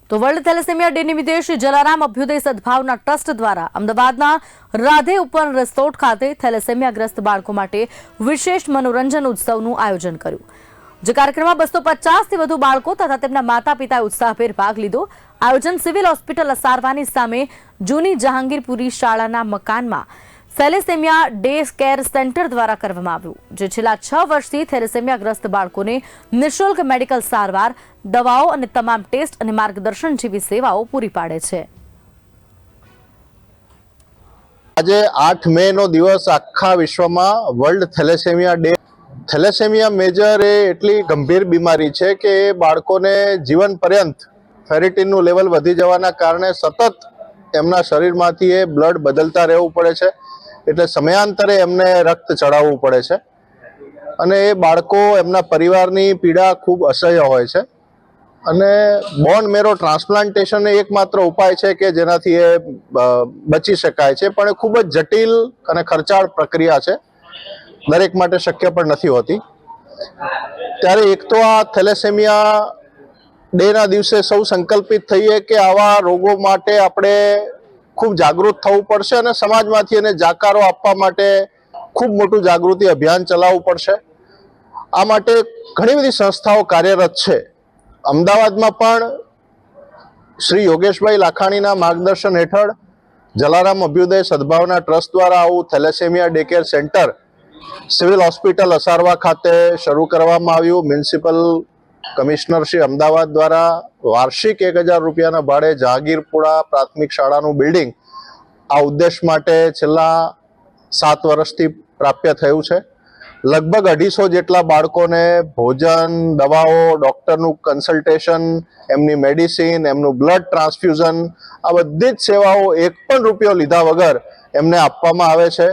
તો world thalassemia day નિમિત્તે Shri Jalaram Abhyuday સદભાવના trust દ્વારા અમદાવાદના રાધે ઉપવન રિસોર્ટ ખાતે થેલેસેમિયાગ્રસ્ત બાળકો માટે વિશેષ મનોરંજન ઉત્સવનું આયોજન કર્યું, જે કાર્યક્રમમાં 250થી વધુ બાળકો તથા તેમના માતા પિતાએ ઉત્સાહભેર ભાગ લીધો। આયોજન સિવિલ હોસ્પિટલ અસારવાની સામે જૂની જહાંગીરપુરી શાળાના મકાનમાં થેલેસેમિયા ડે કેર સેન્ટર દ્વારા કરવામાં આવ્યું, જે છેલ્લા 6 વર્ષથી થેલેસેમિયાગ્રસ્ત બાળકોને નિઃશુલ્ક મેડિકલ સારવાર, દવાઓ અને તમામ ટેસ્ટ અને માર્ગદર્શન જેવી સેવાઓ પૂરી પાડે છે। આજે 8 મે નો દિવસ આખા વિશ્વમાં world thalassemia day. Thalassemia major એ એટલી ગંભીર બીમારી છે કે એ બાળકોને જીવન પર્યંત ફેરિટીનનું લેવલ વધી જવાના કારણે સતત એમના શરીરમાંથી એ બ્લડ બદલતા રહેવું પડે છે, એટલે સમયાંતરે એમને રક્ત ચડાવવું પડે છે અને એ બાળકો એમના પરિવારની પીડા ખૂબ અસહ્ય હોય છે અને બોન મેરો ટ્રાન્સપ્લાન્ટેશન એ એકમાત્ર ઉપાય છે કે જેનાથી એ બચી શકાય છે, પણ એ ખૂબ જ જટિલ અને ખર્ચાળ પ્રક્રિયા છે, દરેક માટે શક્ય પણ નથી હોતી। ત્યારે એક તો આ થેલેસેમિયા ડેના દિવસે સૌ સંકલ્પિત થઈએ કે આવા રોગો માટે આપણે ખૂબ જાગૃત થવું પડશે અને સમાજમાંથી એને જાકારો આપવા માટે ખૂબ મોટું જાગૃતિ અભિયાન ચલાવવું પડશે। આ માટે ઘણી બધી સંસ્થાઓ કાર્યરત છે। અમદાવાદમાં પણ શ્રી યોગેશભાઈ લાખાણીના માર્ગદર્શન હેઠળ જલારામ અભ્યુદય સદભાવના ટ્રસ્ટ દ્વારા આવું thalassemia day care centre civil hospital Asarwa ખાતે શરૂ કરવામાં આવ્યું। મ્યુનિસિપલ કમિશનર શ્રી અમદાવાદ દ્વારા વાર્ષિક 1000 રૂપિયાના ભાડે જહાંગીરપુરા પ્રાથમિક શાળાનું બિલ્ડિંગ આ ઉદ્દેશ માટે છેલ્લા 7 વર્ષથી પ્રાપ્ય થયું છે। લગભગ 250 જેટલા બાળકોને ભોજન, દવાઓ, ડૉક્ટરનું કન્સલ્ટેશન, એમની મેડિસિન, એમનું બ્લડ ટ્રાન્સફ્યુઝન, આ બધી જ સેવાઓ 1 પણ રૂપિયો લીધા વગર એમને આપવામાં આવે છે।